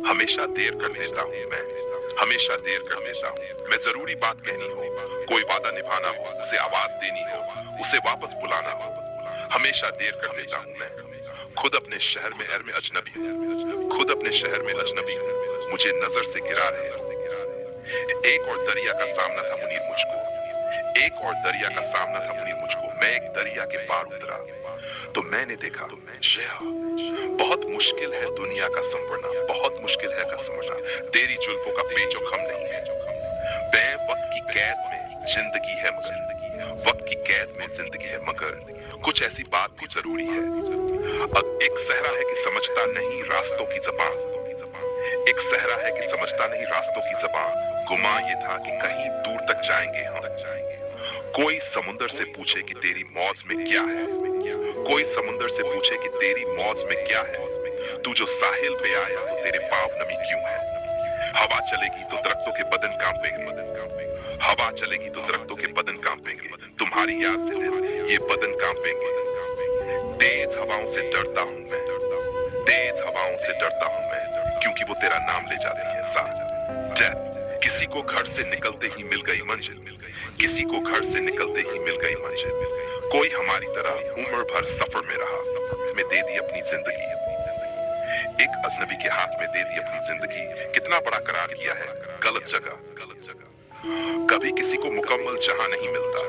हमेशा देर कर देता हूँ मैं, हमेशा देर कर देता हूँ मैं। जरूरी बात कहनी हो, कोई वादा निभाना हो, उसे आवाज देनी हो, उसे वापस बुलाना हो, हमेशा देर कर देता हूँ मैं। खुद अपने शहर में अजनबी हूँ, खुद अपने शहर में अजनबी हूँ, मुझे नजर से गिरा रहे हो। एक और दरिया का सामना था मुनीर मुझको, एक और दरिया का सामना था मुनीर मुझको। मैं एक दरिया के पार उतरा तो मैंने देखा, श्रेया, बहुत मुश्किल है दुनिया का संवरना, बहुत मुश्किल है का समझना। तेरी जुल्फों का पेचो खम नहीं है, मैं वक्त की कैद में जिंदगी है मगर, वक्त की कैद में जिंदगी है मगर कुछ ऐसी बात भी जरूरी है। अब एक सहरा है कि समझता नहीं रास्तों की ज़बान, एक सहरा है कि समझता नहीं रास्तों की ज़बान। गुमान ये था कि कहीं दूर तक जाएंगे हम। कोई समुंदर से पूछे कि तेरी मौज में क्या है, कोई समुंदर से पूछे कि तेरी मौज में क्या है। तू जो साहिल पे आया तो तेरे पाँव नमी क्यों है। हवा चलेगी तो दरख्तों के बदन कांपेंगे, हवा चलेगी तो दरख्तों के बदन कांपेंगे, तुम्हारी याद से ये बदन कांपेंगे। तेज हवाओं से डरता हूँ मैं, तेज हवाओं से डरता हूँ मैं, क्योंकि वो तेरा नाम ले जाती है साथ। डेथ, किसी को घर से निकलते ही मिल गई मंजिल, किसी को घर से निकलते ही मिल गई मंजिल। कोई हमारी तरह उम्र भर सफर में रहा, में दे दी अपनी जिंदगी, एक अजनबी के हाथ में दे दी अपनी जिंदगी। कितना बड़ा करार किया है गलत जगह, गलत जगह। कभी किसी को मुकम्मल जहां नहीं मिलता,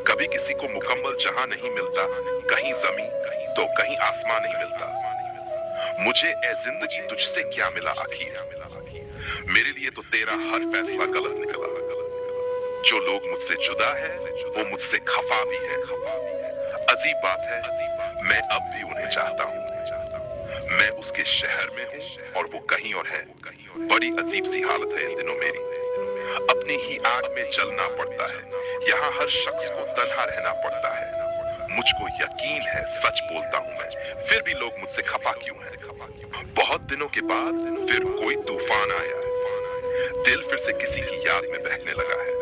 कभी किसी को मुकम्मल जहां नहीं मिलता, कहीं जमीन तो कहीं आसमान नहीं मिलता। मुझे ए जिंदगी तुझसे क्या मिला आखिर, मेरे लिए तो तेरा हर फैसला गलत निकला। जो लोग मुझसे जुदा है वो मुझसे खफा भी है। अजीब बात है, मैं अब भी उन्हें चाहता हूँ। मैं उसके शहर में हूँ और वो कहीं और है। बड़ी अजीब सी हालत है इन दिनों मेरी, अपनी ही आग में जलना पड़ता है। यहाँ हर शख्स को तन्हा रहना पड़ता है। मुझको यकीन है सच बोलता हूँ मैं, फिर भी लोग मुझसे खफा क्यों हैं। बहुत दिनों के बाद फिर कोई तूफान आया, दिल फिर से किसी की याद में बहने लगा है।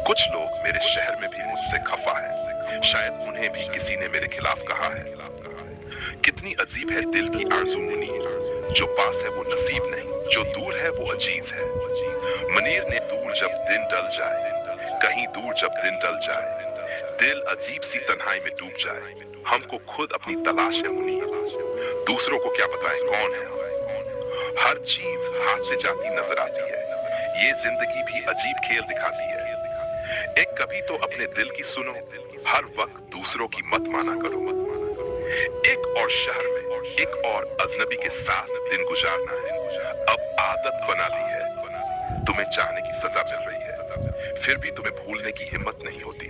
कुछ लोग मेरे शहर में भी मुझसे खफा है, शायद उन्हें भी किसी ने मेरे खिलाफ कहा है। कितनी अजीब है दिल की आरज़ू मुनीर, जो पास है वो नसीब नहीं, जो दूर है वो अजीज है। मुनीर ने दूर जब दिन डल जाए, कहीं दूर जब दिन डल जाए, दिल अजीब सी तन्हाई में डूब जाए। हमको खुद अपनी तलाश है मुनीर, दूसरों को क्या बताएं कौन है। हर चीज हाथ से जाती नजर आती है, ये जिंदगी भी अजीब खेल दिखाती है। एक कभी तो अपने दिल की सुनो, हर वक्त दूसरों की मत माना करो। एक और शहर में एक और अजनबी के साथ दिन गुजारना है, अब आदत बना ली है। तुम्हें चाहने की सजा मिल रही है, फिर भी तुम्हें भूलने की हिम्मत नहीं होती।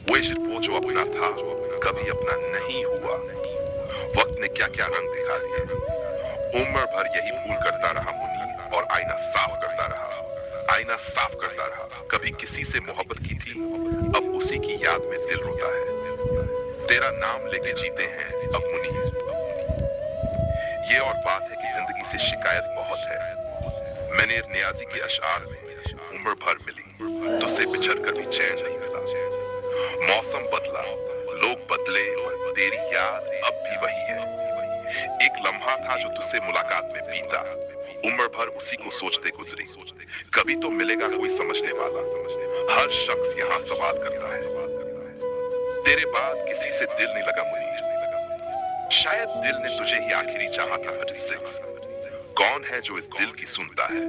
वो इश्क वो जो अपना था कभी अपना नहीं हुआ। वक्त ने क्या क्या रंग दिखा दिए। उम्र भर यही भूल करता रहा मुनीर, और आईना साफ करता रहा, आईना साफ करता रहा। कभी किसी से मोहब्बत की थी, अब उसी की याद में दिल रोता है। तेरा नाम लेके जीते हैं अब मुनीर। ये और बात है कि जिंदगी से शिकायत बहुत है। मैंने नियाजी के अशआर में उम्र भर मिली, तुझसे बिछड़ कर भी चैन नहीं मिला। मौसम बदला, लोग बदले, तेरी याद अब भी वही है। एक लम्हा था जो तुझसे मुलाकात में बीता, उम्र भर उसी को सोचते गुजरी। कभी तो मिलेगा कोई समझने वाला, हर शख्स यहाँ सवाल करता है। तेरे बाद किसी से दिल नहीं लगा मुनीर, शायद दिल ने तुझे ही आखिरी चाहा था। 36 कौन है जो इस दिल की सुनता है।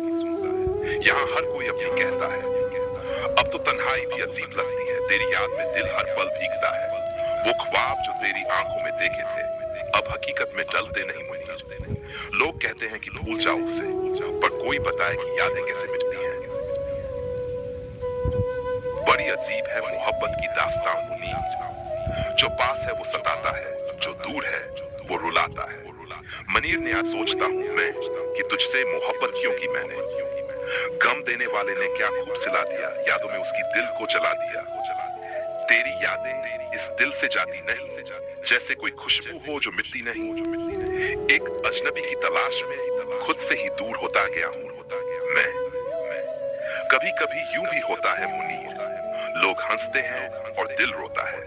यहाँ हर कोई अपनी कहता है। अब तो तन्हाई भी अजीब लगती है, तेरी याद में दिल हर पल भीगता है। वो ख्वाब जो तेरी आंखों में देखे थे अब हकीकत में डलते नहीं मुनीर। लोग कहते हैं कि भूल जाओ उसे, पर कोई बताए कि यादें कैसे मिटती हैं। बड़ी अजीब है मोहब्बत की दास्तां मुनीर, जो पास है वो सताता है, जो दूर है वो रुलाता है। मुनीर ने आज सोचता हूँ मैं कि तुझसे मोहब्बत क्यों की मैंने। गम देने वाले ने क्या खूब सिला दिया, यादों में उसकी दिल को जला दिया। तेरी यादें इस दिल से जाती नहीं, जैसे कोई खुशबू हो जो मिटती नहीं। एक अजनबी की तलाश में खुद से ही दूर होता गया हूँ मैं। कभी कभी यूं भी होता है मुनीर, लोग हंसते हैं और दिल रोता है।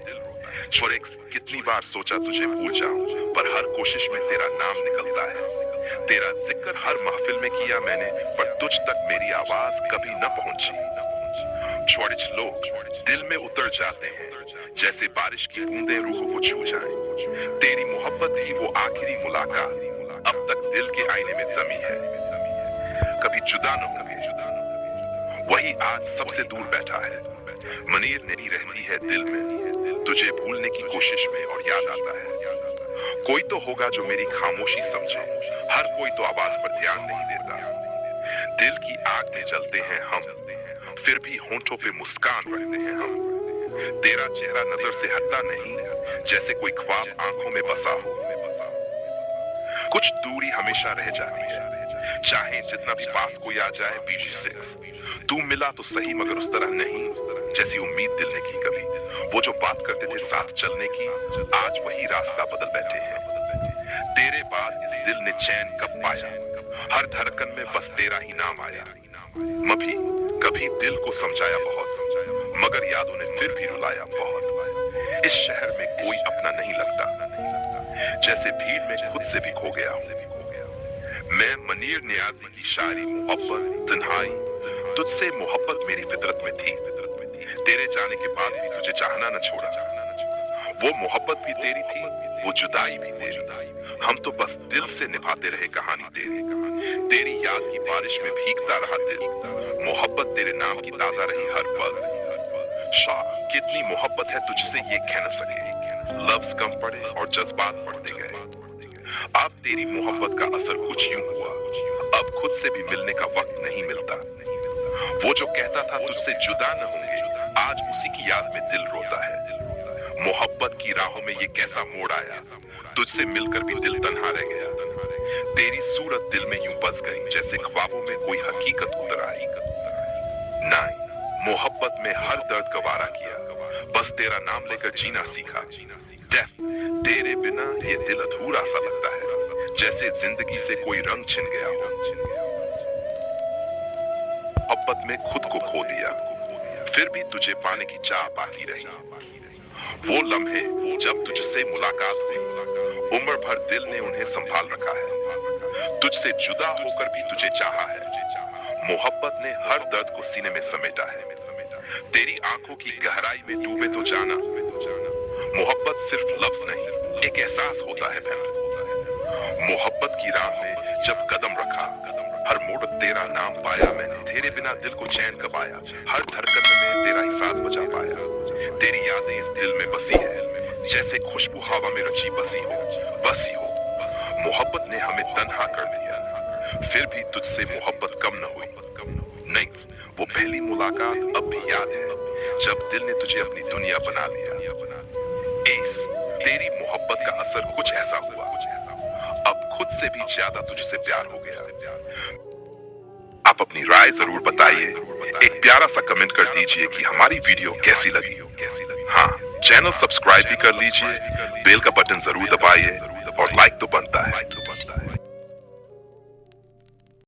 शोरेक्स, कितनी बार सोचा तुझे भूल जाऊं, पर हर कोशिश में तेरा नाम निकलता है। तेरा जिक्र हर महफिल में किया मैंने, पर तुझ तक मेरी आवाज कभी न पहुंची। छोड़िच लोग दिल में उतर जाते हैं, जैसे बारिश की बूंदें रूह को छू जाएं। तेरी मोहब्बत ही वो आखिरी मुलाकात अब तक दिल के आईने में जमी है। कभी जुदा न होंगे, वही आज सबसे दूर बैठा है। मनीर नहीं रहती है दिल में, तुझे भूलने की कोशिश में और याद आता है। कोई तो होगा जो मेरी खामोशी समझे, हर कोई तो आवाज पर ध्यान नहीं देता। दिल की आग में जलते हैं हम, फिर भी होंठों पे मुस्कान रखते हैं हम। तेरा चेहरा नजर से हटता नहीं, जैसे कोई ख्वाब आंखों में बसा हो। कुछ दूरी हमेशा रह जाती है, चाहे जितना भी पास कोई आ जाए। BG6 तू मिला तो सही, मगर उस तरह नहीं जैसी उम्मीद दिल ने की कभी। वो जो बात करते थे साथ चलने की, आज वही रास्ता बदल बैठे हैं। तेरे बाद इस दिल ने चैन कब पाया, हर धड़कन में बस तेरा ही नाम आया। मभी कभी दिल को समझाया बहुत, मगर यादों ने फिर भी रुलाया बहुत। इस शहर में कोई अपना नहीं लगता, जैसे भीड़ में खुद से भी खो गया हूं। मैं मनीर नियाजी की शायरी मोहब्बत तन्हाई, तुझसे मोहब्बत मेरी फितरत में थी। तेरे जाने के बाद भी तुझे चाहना न छोड़ा। वो मोहब्बत भी तेरी थी, वो जुदाई भी तेरी। हम तो बस दिल से निभाते रहे कहानी तेरी। तेरी याद की बारिश में भीगता रहा दिल, मोहब्बत तेरे नाम की ताजा रही हर पल। शाह कितनी मोहब्बत है तुझसे ये कह न सके, लफ्ज कम पड़े और जज्बात बढ़ते गए। अब तेरी मोहब्बत का असर कुछ यूं हुआ, अब खुद से भी मिलने का वक्त नहीं मिलता। वो जो कहता था तुझसे जुदा न होंगे, आज उसी की याद में दिल रोता है। मोहब्बत की राहों में ये कैसा मोड़ आया, तुझसे मिलकर भी दिल तन्हा रह गया। तेरी सूरत दिल में यूं बस गई, जैसे ख्वाबों में कोई हकीकत उतर आई। नहीं, मोहब्बत में हर दर्द गवारा किया, बस तेरा नाम लेकर जीना सीखा। डेफ, तेरे बिना ये दिल अधूरा सा लगता है, जैसे जिंदगी से कोई रंग छिन गया हो। मोहब्बत में खुद को खो दिया, फिर भी तुझे पाने की चाह बाकी रही। वो लम्हे जब तुझसे मुलाकात हुई, उम्र भर दिल ने उन्हें संभाल रखा है। तुझसे जुदा होकर भी तुझे चाहा है, मोहब्बत ने हर दर्द को सीने में समेटा है। तेरी आंखों की गहराई में डूबे तो जाना, मोहब्बत सिर्फ लफ्ज नहीं, एक एहसास होता है। मोहब्बत की राह में जब कदम रखा, हर मोड़ तेरा नाम पाया मैंने। तेरे बिना दिल को चैन कब आया, हर धड़कन में मैं तेरा ही सांस बचा पाया। तेरी यादें इस दिल में बसी है, जैसे खुशबू हवा में रची बसी हो। मोहब्बत ने हमें तन्हा कर दिया, फिर भी तुझसे मोहब्बत कम न हुई। नहीं, वो पहली मुलाकात अब भी याद है, जब दिल ने तुझे अपनी दुनिया बना लिया। एस, तेरी मोहब्बत का असर कुछ ऐसा हुआ, अब खुद से भी ज्यादा तुझसे प्यार हो गया। आप अपनी राय जरूर बताइए, एक प्यारा सा कमेंट कर दीजिए कि हमारी वीडियो कैसी लगी। हाँ, चैनल सब्सक्राइब भी कर लीजिए, बेल का बटन जरूर दबाइए और लाइक तो बनता है।